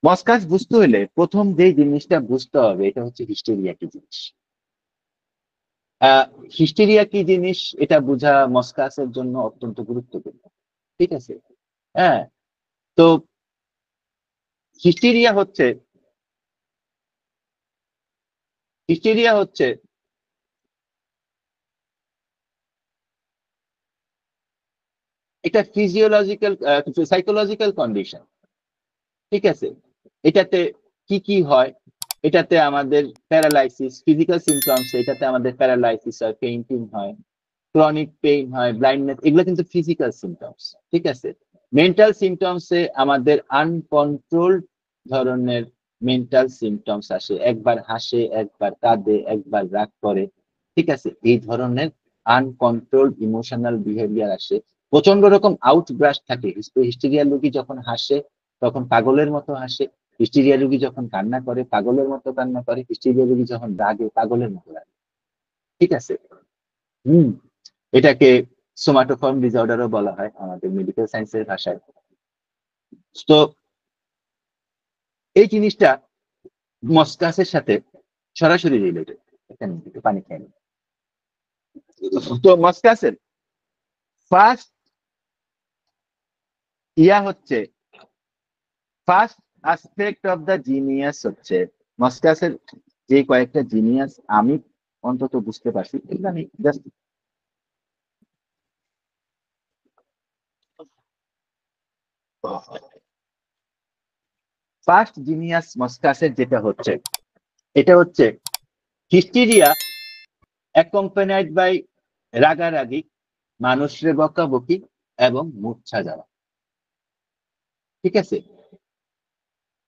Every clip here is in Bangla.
মস্কাস বুঝতে হলে প্রথম যে জিনিসটা বুঝতে হবে এটা হচ্ছে হিস্টেরিয়া কি জিনিস। হিস্টেরিয়া কি জিনিস এটা বোঝা মস্কাসের জন্য অত্যন্ত গুরুত্বপূর্ণ। ঠিক আছে। হ্যাঁ। তো হিস্টেরিয়া হচ্ছে হিস্টেরিয়া হচ্ছে এটা ফিজিওলজিক্যাল সাইকোলজিক্যাল কন্ডিশন। ঠিক আছে। এটাতে কি কি হয়, এটাতে আমাদের প্যারালাইসিস, ফিজিক্যাল সিমটমস, এটাতে আমাদের প্যারালাইসিস হয়, পেইন্টিং হয়, ক্রনিক পেইন হয়, ব্লাইন্ডনেস, এগুলো কিন্তু ফিজিক্যাল সিমটমস। ঠিক আছে। মেন্টাল সিমটমসে আমাদের আনকন্ট্রোল ধরনের মেন্টাল সিমটমস আসে, একবার হাসে, একবার কাঁদে, একবার রাগ করে। ঠিক আছে। এই ধরনের আনকন্ট্রোল ইমোশনাল বিহেভিয়ার আসে। প্রচন্ড রকম আউটব্রাস্ট থাকে। হিস্টেরিয়াল রোগী যখন হাসে তখন পাগলের মতো হাসে, হিস্টেরিয়া রোগী যখন কান্না করে পাগলের মতো কান্না করে, হিস্টেরিয়া রোগী যখন রাগে পাগলের মতো রাগে। ঠিক আছে। হুম। এটাকে সোমাটোফর্ম ডিসঅর্ডারও বলা হয় আমাদের মেডিকেল সায়েন্সের ভাষায়। তো এই জিনিসটা মস্কাসের সাথে সরাসরি রিলেটেড। এখানে একটু পানি খেয়ে নিই। তো মস্কাসের ফার্স্ট ইয়া হচ্ছে, first aspect of the genius হচ্ছে মস্কাসের যে কয়েকটা জিনিয়াস আমি অন্তত বুঝতে পারছি, এগুলো আমি জাস্ট ফার্স্ট জিনিয়াস মস্কাসের যেটা হচ্ছে, এটা হচ্ছে হিস্টিরিয়া অ্যাকম্পানিড বাই রাগারাগি, মানুষের বকাবকি এবং মূর্ছা যাওয়া। ঠিক আছে।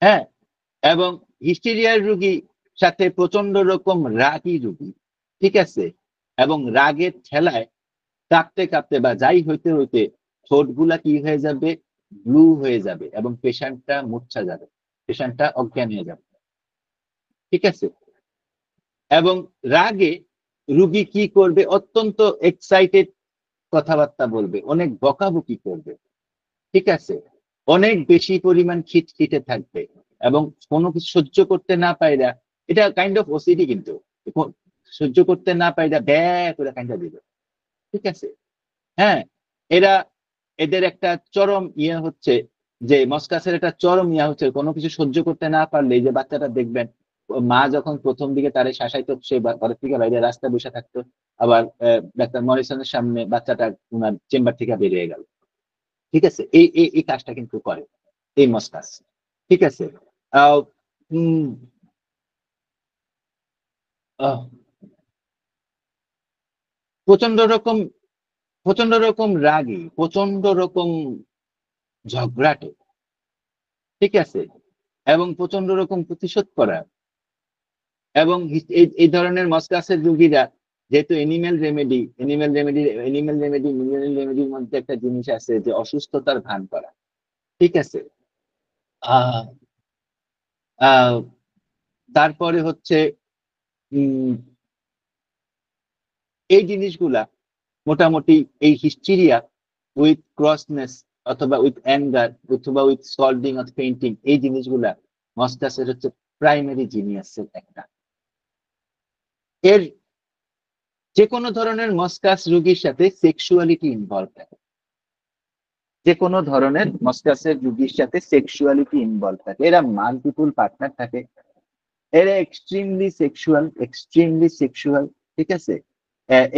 হ্যাঁ। এবং হিস্টেরিয়ার রোগী সাথে প্রচন্ড রকম রাগী রোগী। ঠিক আছে। এবং রাগের ঠেলায় কাঁপতে কাঁপতে বা যাই হইতে হইতে ঠোঁট গুলা কি হয়ে যাবে, ব্লু হয়ে যাবে এবং পেশেন্টটা মূর্ছা যাবে, পেশেন্টটা অজ্ঞান হয়ে যাবে। ঠিক আছে। এবং রাগে রুগী কি করবে, অত্যন্ত এক্সাইটেড কথাবার্তা বলবে, অনেক বকাবকি করবে। ঠিক আছে। অনেক বেশি পরিমাণ খিটখিটে থাকবে এবং কোনো কিছু সহ্য করতে না পাইরা, এটা কাইন্ড অফ ওসিডি কিন্তু, সহ্য করতে না পাইরা ব্যয় করে কাইন্ডা দিবে। ঠিক আছে। হ্যাঁ। এরা এদের একটা চরম ইয়ে হচ্ছে যে মস্কাসের একটা চরম ইয়া হচ্ছে কোনো কিছু সহ্য করতে না পারলে, এই যে বাচ্চাটা দেখবেন মা যখন প্রথম দিকে তারে শাসাইতো সে ঘরের থেকে বাইরে রাস্তায় বসে থাকতো, আবার ডাক্তার মরিসনের সামনে বাচ্চাটা ওনার চেম্বার থেকে বেরিয়ে গেল। ঠিক আছে। এই এই এই কাজটা কিন্তু করে এই মস্কাস। ঠিক আছে। আহ, উম, আহ, প্রচন্ড রকম প্রচন্ড রকম রাগী, প্রচন্ড রকম ঝগড়াটে। ঠিক আছে। এবং প্রচন্ড রকম প্রতিশোধ করা। এবং এই ধরনের মস্কাসের রোগীরা যেহেতু এনিম্যাল রেমেডির মধ্যে একটা জিনিস আছে যে অসুস্থতার ভান করা। ঠিক আছে। আহ আহ তারপরে হচ্ছে উম এই জিনিসগুলা মোটামুটি এই হিস্টেরিয়া উইথ ক্রসনেস অথবা উইথ অ্যাঙ্গার অথবা উইথ সলভিং অফ পেইন্টিং, এই জিনিসগুলা মস্কাসের হচ্ছে প্রাইমারি জিনিয়াসের একটা। এর যে কোনো ধরনের মস্কাস রোগীর সাথে সেক্সুয়ালিটি ইনভলভ থাকে, যে কোনো ধরনের মস্কাসের রোগীর সাথে সেক্সুয়ালিটি ইনভলভ থাকে, এরা মাল্টিপুল পার্টনার থাকে, এরা এক্সট্রিমলি সেক্সুয়াল। ঠিক আছে।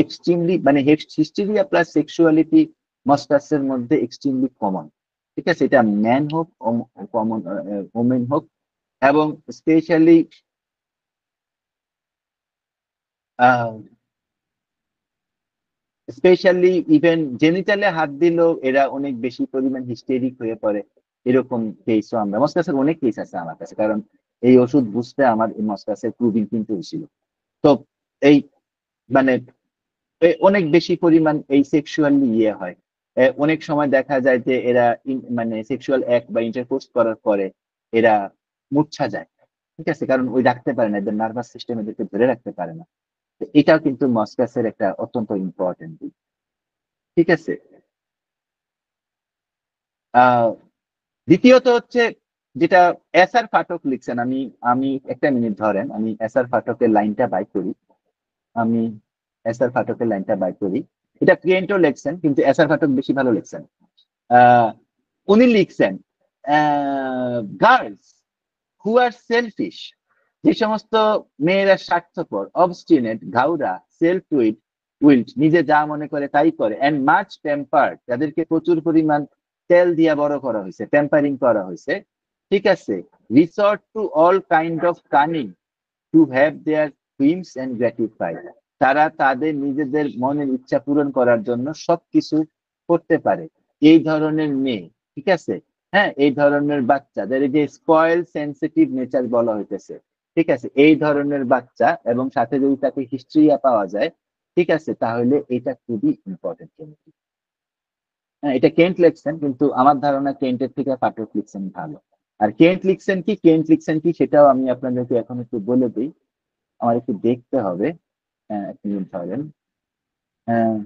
এক্সট্রিমলি মানে হিস্টেরিয়া প্লাস সেক্সুয়ালিটি মস্টাসের মধ্যে এক্সট্রিমলি কমন। ঠিক আছে। এটা ম্যান হোক কমন, ওমেন হোক। এবং স্পেশালি স্পেশালি ইভেন জেনিটালে হাত দিলেও এরা অনেক বেশি পরিমাণ হিস্টেরিক হয়ে পড়ে। এরকম কেসও আমরা মস্কাসের অনেক কেস আছে আমার কাছে, কারণ এই ওষুধ বুঝতে আমার এই মস্কাসের প্রবীণ কিন্তু ছিল। তো এই মানে অনেক বেশি পরিমাণ এই সেক্সুয়ালি ইয়ে হয়। অনেক সময় দেখা যায় যে এরা মানে সেক্সুয়াল অ্যাক্ট বা ইন্টারকোর্স করার পরে এরা মূর্ছা যায়। ঠিক আছে। কারণ ওই রাখতে পারে না, এদের নার্ভাস সিস্টেম এদেরকে ধরে রাখতে পারে না। তো এটাও কিন্তু মস্কাসের একটা অত্যন্ত ইম্পর্টেন্ট দিক। ঠিক আছে। আহ দ্বিতীয়ত হচ্ছে যেটা এস আর ফাটক লিখছেন, আমি আমি একটা মিনিট ধরেন, আমি এস আর ফাটকের লাইনটা বাই করি। আমি এস আর ফাটকের লাইনটা বাই করি। এটা ক্লিয়েন্টও লিখছেন, কিন্তু এস আর ফাটক বেশি ভালো লিখছেন। উনি লিখছেন গার্লস হু আর সেলফিশ, যে সমস্ত মেয়েরা স্বার্থপর, অবস্টিনেট, ঘাউড়া, সেলফ উইল্ড, নিজে যা মনে করে তাই করে, এন্ড মাচ টেম্পার্ড, যাদেরকে প্রচুর পরিমাণ তেল দিয়া বড় করা হয়েছে, টেম্পারিং করা হয়েছে, ঠিক আছে, resort to all kind of cunning to have their dreams and gratify, তারা তাদের নিজেদের মনের ইচ্ছা পূরণ করার জন্য সবকিছু করতে পারে। এই ধরনের মেয়ে, ঠিক আছে, হ্যাঁ, এই ধরনের বাচ্চা, যাদের যে স্পয়েল সেন্সিটিভ নেচার বলা হইতেছে, ঠিক আছে, এই ধরনের বাচ্চা, এবং সাথে যদি তাকে হিস্ট্রিয়া পাওয়া যায়, ঠিক আছে, তাহলে এটা খুবই ইম্পর্টেন্ট। হ্যাঁ, এটা কেন্ট লিখছেন, কিন্তু আমার ধারণা কেন্টের থেকে পাঠক লিখছেন ভালো। আর কেন্ট লিখছেন কি সেটাও আমি আপনাদেরকে এখন একটু বলে দিই। আমার একটু দেখতে হবে। এক মিনিট ধরেন। আহ,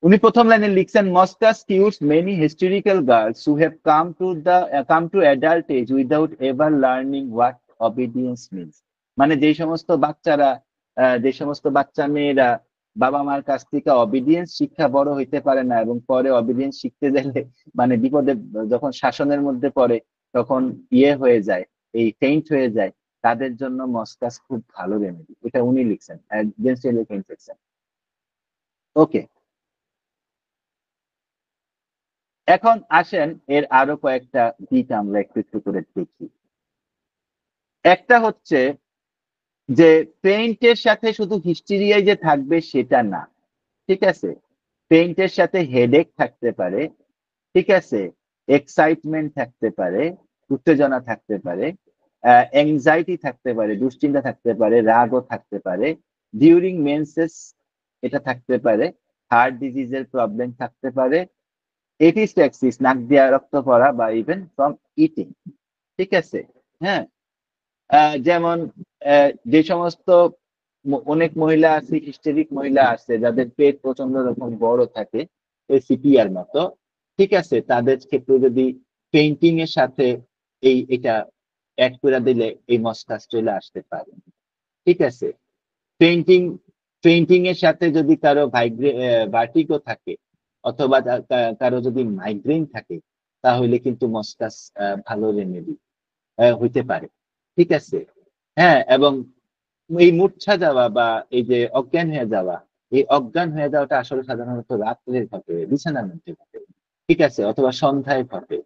উনি প্রথম লাইনে লিখছেন, মস্কাস কিউটস many historical girls who have come to adult age without ever learning what obedience means. মানে যে সমস্ত বাচ্চা মেয়েরা বাবা মার কাছ থেকে অবিডিয়েন্স শিক্ষা বড় হইতে পারে না, এবং পরে অবিডিয়েন্স শিখতে গেলে মানে বিপদে, যখন শাসনের মধ্যে পড়ে, তখন হয়ে যায়, এই ফেইন্ট হয়ে যায়, তাদের জন্য মস্কাস খুব ভালো রেমেডি। এটা উনি লিখছেন, লিখছেন। ওকে, এখন আসেন এর আরো কয়েকটা দিক আমরা একটু একটু করে দেখি। একটা হচ্ছে যে পেইন্টের সাথে শুধু হিস্টেরিয়াই যে থাকবে সেটা না, ঠিক আছে, পেইন্টের সাথে হেডেক থাকতে পারে, ঠিক আছে, এক্সাইটমেন্ট থাকতে পারে, উত্তেজনা থাকতে পারে, অ্যাংজাইটি থাকতে পারে, দুশ্চিন্তা থাকতে পারে, রাগও থাকতে পারে, ডিউরিং মেন্সেস এটা থাকতে পারে, হার্ট ডিজিজের প্রবলেম থাকতে পারে, এপিস্ট্যাক্সিস নাক দিয়া রক্ত পড়া, বা ইভেন ফ্রম ইটিং, ঠিক আছে, হ্যাঁ, যেমন যে সমস্ত অনেক মহিলা আছে, হিস্টেরিক মহিলা আছে, যাদের পেট প্রচন্ড রকম বড় থাকে, সিপিআর মতো, ঠিক আছে, তাদের ক্ষেত্রে যদি পেইন্টিং এর সাথে এটা অ্যাড করে দিলে এই মস্কাস চলে আসতে পারে, ঠিক আছে। পেইন্টিং পেইন্টিং এর সাথে যদি কারো ভার্টিগো থাকে, অথবা কারো যদি মাইগ্রেন থাকে, তাহলে কিন্তু মস্কাস ভালো রেমেডি হইতে পারে, ঠিক আছে, হ্যাঁ। এবং এই মূর্ছা যাওয়া বা এই যে অজ্ঞান হয়ে যাওয়া, এই অজ্ঞান হয়ে যাওয়াটা আসলে সাধারণত রাত্রে ঘটে, বিছানার মধ্যে ঘটে, ঠিক আছে, অথবা সন্ধ্যায় ঘটে।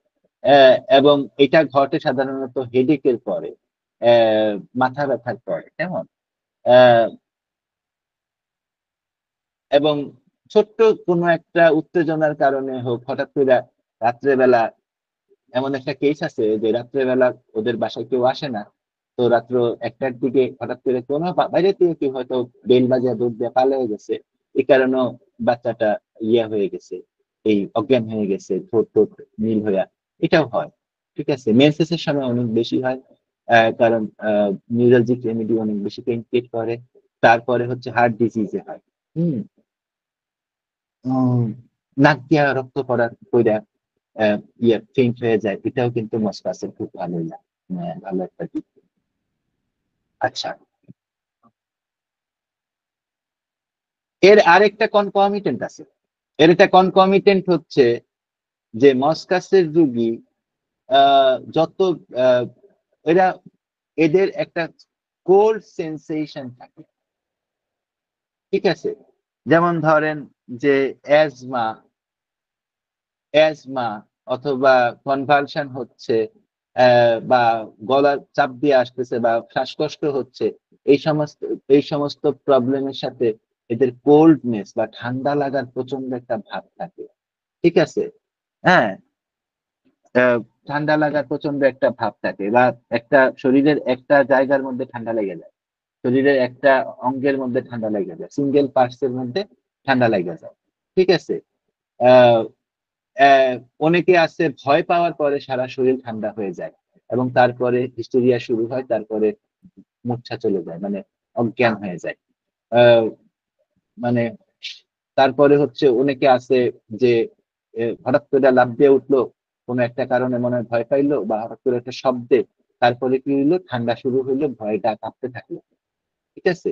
এবং এটা ঘটে সাধারণত হেডেকের পরে, আহ, মাথা ব্যথার পরে, কেমন, আহ, এবং ছোট্ট কোনো একটা উত্তেজনার কারণে হোক, হঠাৎ করে রাত্রেবেলা, এমন একটা কেস আছে যে রাত্রেবেলা ওদের বাসায় কেউ আসে না, তো রাত্র 1টার দিকে হঠাৎ করে কোনো বাইরে থেকে কেউ হয়তো বেল বাজিয়ে দৌড় দিয়ে পালিয়ে গেছে, এই কারণেও বাচ্চাটা হয়ে গেছে, এই অজ্ঞান হয়ে গেছে, ঠোঁট ঠোঁট নীল হইয়া, এটাও হয়, ঠিক আছে। মেনসেসের সময় অনেক বেশি হয়, কারণ নিউরালজিক রেমেডি অনেক বেশি পেইন ক্রিয়েট করে। তারপরে হচ্ছে হার্ট ডিজিজে হয়। হুম। উম, নাক দিয়া রক্ত পড়া কইরা ফেইন্ট হয়ে যায়, এটাও কিন্তু মস্কাসের খুব ভালো একটা দিক। আচ্ছা, এর আরেকটা কনকমিটেন্ট আছে। এর একটা কনকমিটেন্ট হচ্ছে যে মস্কাসের রুগী যত আহ, এরা এদের একটা কোল্ড সেন্সেশন থাকে, ঠিক আছে। যেমন ধরেন যে অ্যাজমা অ্যাজমা অথবা কনভালশন হচ্ছে, বা গলার চাপ দিয়ে আসতেছে, বা শ্বাসকষ্ট হচ্ছে, এই সমস্ত এই সমস্ত প্রবলেমের সাথে এদের কোল্ডনেস বা ঠান্ডা লাগার প্রচন্ড একটা ভাব থাকে, ঠিক আছে, হ্যাঁ, আহ, ঠান্ডা লাগার প্রচন্ড একটা ভাব থাকে, বা একটা শরীরের একটা জায়গার মধ্যে ঠান্ডা লেগে যায়, শরীরের একটা অঙ্গের মধ্যে ঠান্ডা লেগে যায়, সিঙ্গেল পার্টস এর মধ্যে ঠান্ডা লেগে যায়, ঠিক আছে। আহ আহ, অনেকে আছে ভয় পাওয়ার পরে সারা শরীর ঠান্ডা হয়ে যায়, এবং তারপরে হিস্টেরিয়া শুরু হয়, তারপরে মূর্ছা চলে যায়, মানে অজ্ঞান হয়ে যায়। মানে তারপরে হচ্ছে অনেকে আছে যে হঠাৎ করে লাফ দিয়ে উঠলো, কোনো একটা কারণে মনে হয় ভয় পাইলো বা হঠাৎ করে একটা শব্দে, তারপরে কি হইলো, ঠান্ডা শুরু হইলো, ভয়টা কাঁপতে থাকলো। ঠিক আছে।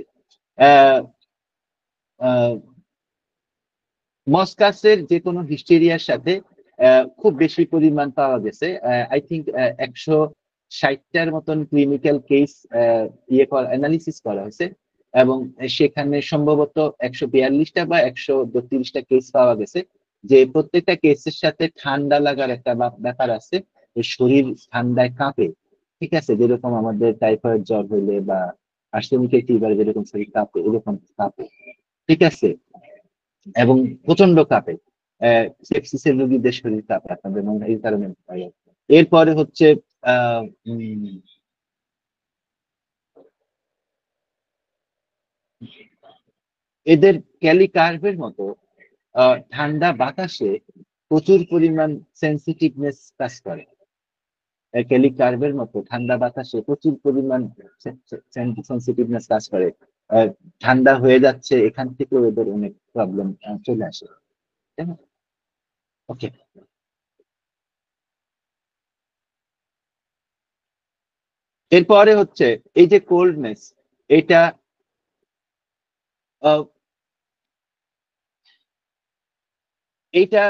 আহ আহ মস্কাসের যে কোনো হিস্টেরিয়ার সাথে খুব বেশি পরিমাণ পাওয়া গেছে। আই থিঙ্ক 160টার মতন ক্লিনিক্যাল কেস অ্যানালিসিস করা হয়েছে, এবং সেখানে সম্ভবত 142টা বা 132টা কেস পাওয়া গেছে, যে প্রত্যেকটা কেসের সাথে ঠান্ডা লাগার একটা ব্যাপার আছে, যে শরীর ঠান্ডায় কাঁপে। ঠিক আছে, যেরকম আমাদের টাইফয়েড জ্বর হইলে বা আর্সেনিকের ফিভার যেরকম শরীর কাঁপে, এরকম কাঁপে। ঠিক আছে, এবং প্রচন্ড কাঁপে। সেপসিসের রোগীদের শরীর কাঁপে, আপনাদের মনে হয় এই কারণে হয়। এরপরে হচ্ছে আহ উম, এদের ক্যালি কার্ভের মতো ঠান্ডা বাতাসে প্রচুর পরিমাণ সেন্সিটিভনেস কাজ করে। ক্যালি কার্ভের মতো ঠান্ডা বাতাসে প্রচুর পরিমাণ সেন্সিটিভনেস কাজ করে। আহ, ঠান্ডা হয়ে যাচ্ছে, এখান থেকেও এদের অনেক প্রবলেম চলে আসে। তাই না? ওকে। এরপরে হচ্ছে এই যে কোল্ডনেস, এটা আহ, এটা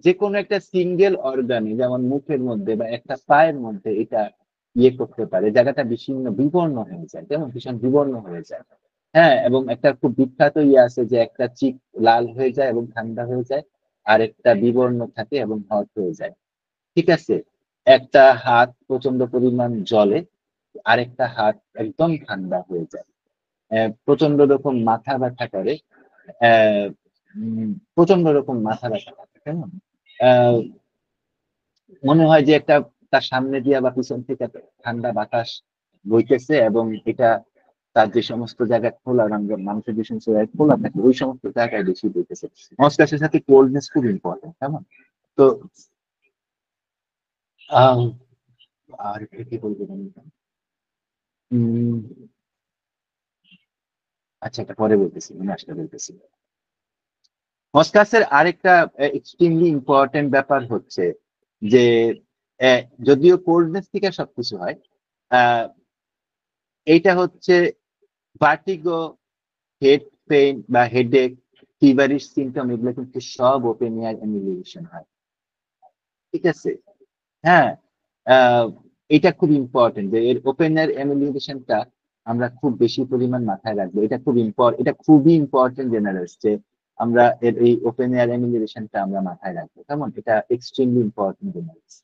যে কোনো একটা সিঙ্গেল অর্গানে, যেমন মুখের মধ্যে বা একটা পায়ের মধ্যে, এটা করতে পারে, জায়গাটা বিচ্ছিন্ন বিবর্ণ হয়ে যায়, যেমন ভীষণ বিবর্ণ হয়ে যায়। হ্যাঁ, এবং একটা খুব বিখ্যাত আছে যে একটা চিক লাল হয়ে যায় এবং ঠান্ডা হয়ে যায়, আর একটা বিবর্ণ থাকে এবং হট হয়ে যায়। ঠিক আছে, একটা হাত প্রচন্ড পরিমাণ জলে, আরেকটা হাত একদম ঠান্ডা হয়ে যায়। প্রচন্ড রকম মাথা ব্যথা করে। আহ প্রচন্ড রকম মাথা ব্যথা করে, কেমন মনে হয় যে একটা তার সামনে দিয়া বা পিছন থেকে একটা ঠান্ডা বাতাস বইতেছে, এবং এটা তার যে সমস্ত জায়গায় খোলা রঙের, মানুষের যে সমস্ত জায়গায় খোলা থাকে, ওই সমস্ত জায়গায় বেশি বইতেছে। মস্কাসের সাথে কোল্ডনেস খুব ইম্পর্টেন্ট, কেমন। তো আহ, আর কি বলবো জানি না। উম, আচ্ছা, এটা পরে বলতেছি, মনে আসলে বলতেছি। মস্কাসের আরেকটা এক্সট্রিমলি ইম্পর্টেন্ট ব্যাপার হচ্ছে যে যদিও কোল্ডনেস থেকে সবকিছু হয়, আহ, এইটা হচ্ছে ভার্টিগো, হেড পেইন বা হেডেক, ফিভারিশ সিমটম, এগুলো কিন্তু সব ওপেন এয়ার অ্যানিলিভেশন হয়। ঠিক আছে। হ্যাঁ, আহ, এটা খুব ইম্পর্টেন্ট যে এর ওপেন এয়ার অ্যানিলিভেশনটা আমরা খুব বেশি পরিমাণ মাথায় রাখবো। এটা খুব এটা খুবই ইম্পর্টেন্ট জেনারেলস, যে আমরা এর এই ওপেন এয়ার অ্যানিলিভেশনটা আমরা মাথায় রাখবো, কেমন। এটা এক্সট্রিমলি ইম্পর্টেন্ট জেনারেলস।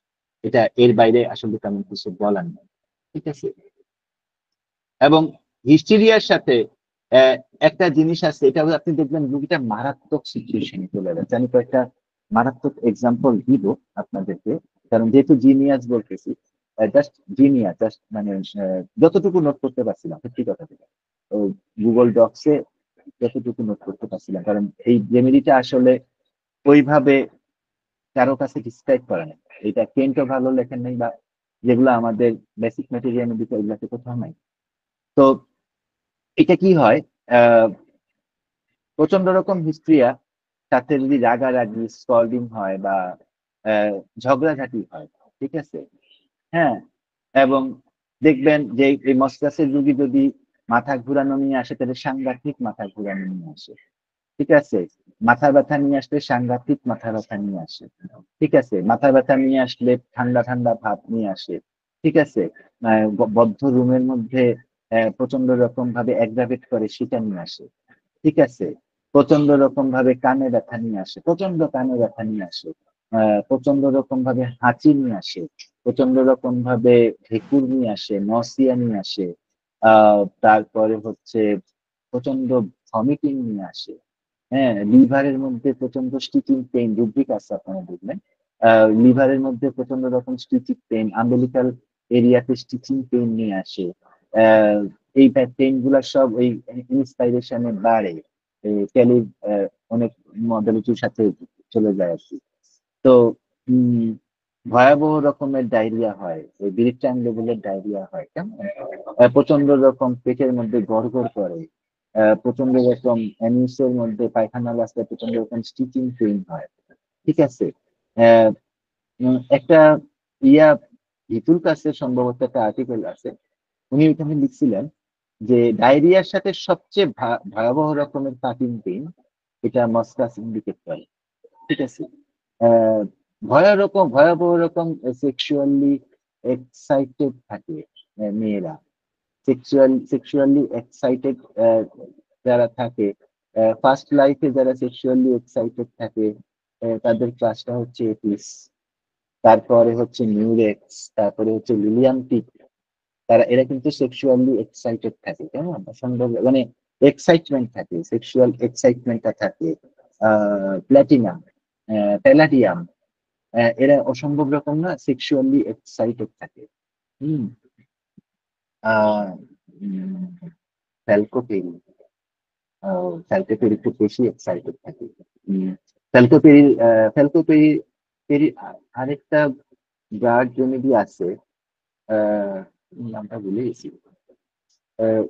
এটা এর বাইরে আসলে তেমন কিছু বলার নেই। ঠিক আছে। এবং হিস্টেরিয়ার সাথে আহ, একটা জিনিস আছে, এটা হলো আপনি দেখবেন রুগীটা মারাত্মক সিচুয়েশনে চলে যাচ্ছে। আমি কয়েকটা মারাত্মক এক্সাম্পল দিব আপনাদেরকে, কারণ যেহেতু জিনিয়াস বলতেছি, জাস্ট জিনিয়াস, জাস্ট মানে যতটুকু নোট করতে পারছিলাম, সত্যি কথা বলতে, তো গুগল ডক্সে যতটুকু নোট করতে পারছিলাম, কারণ এই রেমেডিটা আসলে ওইভাবে কারো কাছে ডিসক্রাইব করা নেই। এটা কেন্টও ভালো লেখেন নাই, বা যেগুলো আমাদের বেসিক ম্যাটেরিয়াল দিতে, ওইগুলোতে কোথাও নাই। তো এটা কি হয়, আহ প্রচন্ড রকম হিস্ট্রিয়া, তাতে যদি রাগারাগি স্কল্ডিং হয় বা আহ, ঝগড়াঝাটি হয়। ঠিক আছে। হ্যাঁ, এবং দেখবেন যে এই মস্তিষ্কের রোগী যদি মাথা ঘুরানো নিয়ে আসে, তাহলে সাংঘাতিক মাথা ঘুরানো নিয়ে আসে। ঠিক আছে, মাথা ব্যথা নিয়ে আসলে সাংঘাতিক মাথা ব্যথা নিয়ে আসে। ঠিক আছে, মাথা ব্যথা নিয়ে আসলে ঠান্ডা ঠান্ডা ভাব নিয়ে আসে। ঠিক আছে, বদ্ধ রুমের মধ্যে প্রচন্ড রকম ভাবে অ্যাগ্রাভেট করে, সেটা নিয়ে আসে। ঠিক আছে, প্রচন্ড রকম ভাবে কানে ব্যথা নিয়ে আসে, প্রচন্ড কানে ব্যথা নিয়ে আসে, প্রচন্ড রকম ভাবে হাঁচি নিয়ে আসে, প্রচন্ড রকম ভাবে ঢেকুর নিয়ে আসে, নসিয়া নিয়ে আসে, তারপরে হচ্ছে প্রচন্ড ভমিটিং নিয়ে আসে। হ্যাঁ, লিভারের মধ্যে প্রচন্ড স্টিচিং পেইন, রুব্রিক আছে আপনারা দেখবেন, লিভারের মধ্যে প্রচন্ড রকম স্টিচিং পেইন, আম্বিলিকাল এরিয়াতে স্টিচিং পেইন নিয়ে আসে। আহ, এই পেইন গুলা সব ওই ইন্সপাইরেশনে বাড়ে, ক্যালির অনেক মডালিটির সাথে চলে যায় আর কি। তো উম ভয়াবহ রকমের ডায়রিয়া হয়, ওই ব্রিটান লেভেলের ডায়রিয়া হয়, কেমন প্রচন্ড রকম পেটের মধ্যে গড়গড় করে, প্রচন্ড রকম অ্যানিসের মধ্যে পায়খানা রাস্তায় প্রচন্ড রকম স্টিচিং পেইন হয়। ঠিক আছে। আহ, একটা ইয়া ভিতুল কাছে সম্ভবত একটা আর্টিকেল আছে, উনি ওখানে লিখছিলেন যে ডায়রিয়ার সাথে সবচেয়ে ভয়াবহ রকমের কাটিং পেইন এটা মস্কাস ইন্ডিকেট করে। ঠিক আছে। আহ ভয়াবহ রকম সেক্সুয়ালি এক্সাইটেড থাকে মেয়েরা, সেক্সুয়ালি এক্সাইটেড যারা থাকে, ফার্স্ট লাইফে যারা সেক্সুয়ালি এক্সাইটেড থাকে, তাদের ক্লাসটা হচ্ছে এপিস, তারপরে হচ্ছে নিউরেক্স, তারপরে হচ্ছে লিলিয়াম পিক। এরা কিন্তু সেক্সুয়ালি এক্সাইটেড থাকে, কেমন সম্ভব মানে এক্সাইটমেন্ট থাকে, সেক্সুয়াল এক্সাইটমেন্টটা থাকে। প্ল্যাটিনাম, প্যালাডিয়াম, এরা অসম্ভব রকম না সেক্সুয়ালি এক্সাইটেড থাকে। হুম। আহ ফ্যালকোপেরি, ফ্যালকোপেরি খুব বেশি এক্সাইটেড থাকে। ফ্যালকোপেরি, ফ্যালকোপেরি পেরি আরেকটা গার্ড রেমেডি আছে, আহ নামটা ভুলে গেছি। আহ,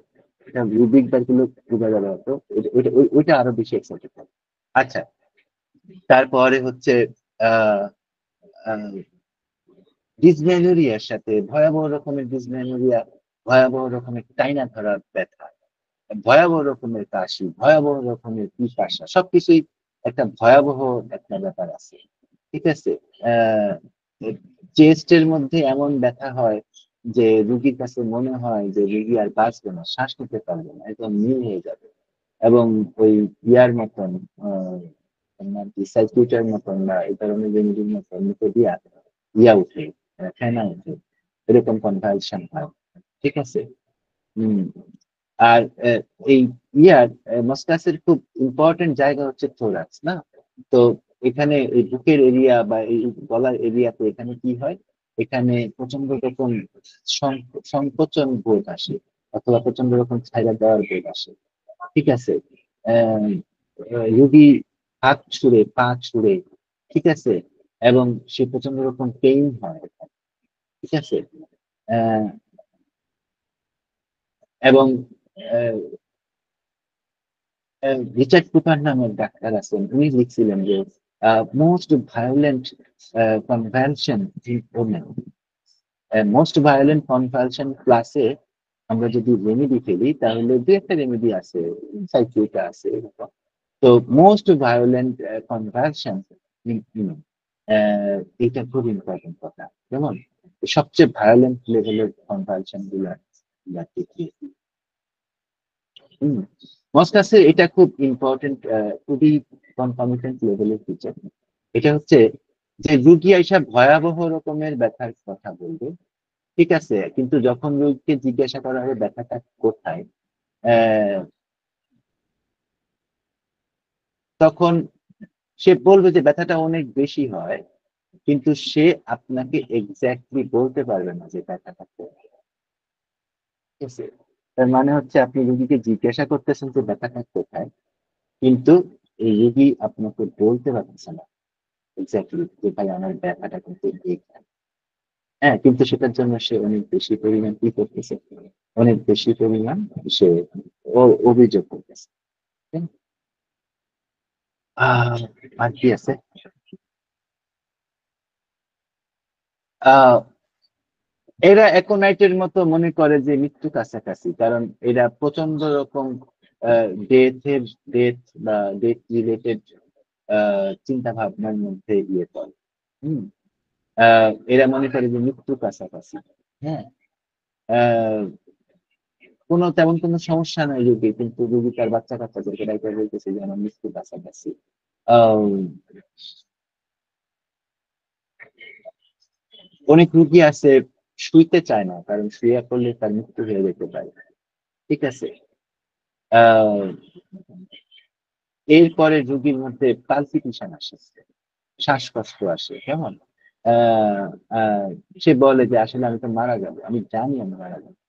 এটা রুবিক বা গুলো বোঝা যাবে হয়তো, ওইটা আরো বেশি এক্সাইটেড থাকে। আচ্ছা, তারপরে হচ্ছে আহ ডিসমেনোরিয়ার সাথে ভয়াবহ রকমের ডিসমেনোরিয়া, ভয়াবহ রকমের টাইনা ধরা ব্যথা, ভয়াবহ রকমের কাশি, ভয়াবহ রকমের পিপাসা, সবকিছুই একটা ভয়াবহ একটা ব্যাপার আছে। ঠিক আছে। আহ চেস্টের মধ্যে এমন ব্যথা হয় যে রুগীর কাছে মনে হয় যে রুগী আর বাঁচবে না, শ্বাস নিতে পারবে না, একদম নীল হয়ে যাবে। এবং ওই ইয়ার মতন সাইকিউটার মতন বা এই ধরনের রেমেডির মতন মুখে দিয়া ইয়া উঠে, ফেনা উঠে, এরকম কনভালশন হয়। ঠিক আছে। হম। আর এই ইয়ার মস্কাসের খুব ইম্পর্টেন্ট জায়গা হচ্ছে থোরাক্স না। তো এখানে এই বুকের এরিয়া বা এই গলার এরিয়াতে এখানে কি হয়, এখানে প্রচন্ড রকম সংকোচন বোধ আসে, অথবা প্রচন্ড রকম ছাইড়া দেওয়ার বোধ আসে। ঠিক আছে। আহ রুগী হাত ছুঁড়ে, পা ছুঁড়ে, ঠিক আছে, এবং সে প্রচন্ড রকম পেইন হয় এখানে। ঠিক আছে। আহ এবং রিচার্ড কুপার নামের ডাক্তার আছেন, উনি লিখছিলেন যে most violent convulsion in women, most violent convulsion ক্লাসে আমরা যদি রেমেডি ফেলি তাহলে দু একটা রেমেডি আছে, সাইকিউটা আছে এরকম। তো most violent convulsion in women, এটা খুব ইম্পর্টেন্ট কথা। যেমন সবচেয়ে ভায়োলেন্ট লেভেলের কনভালশন গুলা দেখিয়ে। হুম। মস্কাসের এটা খুব ইম্পর্টেন্ট, খুবই কনকমিটেন্ট লেভেলের ফিচার। এটা হচ্ছে যে রুগী এসব ভয়াবহ রকমের ব্যথার কথা বলবে, ঠিক আছে, কিন্তু যখন রোগীকে জিজ্ঞাসা করা হবে ব্যথাটা কোথায়, আহ, তখন সে বলবে যে ব্যথাটা অনেক বেশি হয়, কিন্তু সে আপনাকে এক্স্যাক্টলি বলতে পারবে না যে ব্যথাটা কোথায়। ঠিক আছে। তার মানে হচ্ছে আপনি রুগীকে জিজ্ঞাসা করতেছেন যে ব্যথাটা কোথায়, কিন্তু এই রুগী আপনাকে বলতে পারতেছে না এক্স্যাক্টলি যে ভাই আমার ব্যথাটা কিন্তু এইখানে। হ্যাঁ, কিন্তু সেটার জন্য সে অনেক বেশি পরিমাণ কি করতেছে, অনেক বেশি পরিমাণ সে অভিযোগ করতেছে। ঠিক আছে? আর কি আছে, আহ এরা অ্যাকোনাইটের মতো মনে করে যে মৃত্যু কাছাকাছি, কারণ এরা প্রচন্ড রকম ডেথের ডেথ বা ডেথ রিলেটেড চিন্তা ভাবনার মধ্যে ইয়ে করে। হম। এরা মনে করে যে মৃত্যু কাছাকাছি। হ্যাঁ। আহ কোনো তেমন কোনো সমস্যা নাই রোগী, কিন্তু রোগী তার বাচ্চা কাচ্চাদেরকে ডাইকে বলতেছে যে আমার মৃত্যু কাছাকাছি। আহ অনেক রুগী আছে শুইতে চায় না, কারণ শুয়ে পড়লে তার মৃত্যু হয়ে যেতে পারে। ঠিক আছে। আহ এরপরে রোগীর মধ্যে পালপিটেশন আসে, শ্বাসকষ্ট আসে, কেমন আহ আহ সে বলে যে আসলে আমি তো মারা যাবো, আমি জানি আমি মারা যাবো।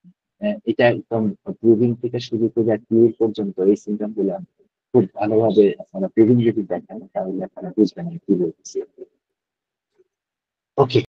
এটা একদম ব্রিদিং থেকে শুরু করে কিউর পর্যন্ত এই সিমটম গুলো খুব ভালোভাবে আপনারা ব্রিদিং যদি দেখেন তাহলে আপনারা বুঝবেন আমি কি বলতেছি। ওকে।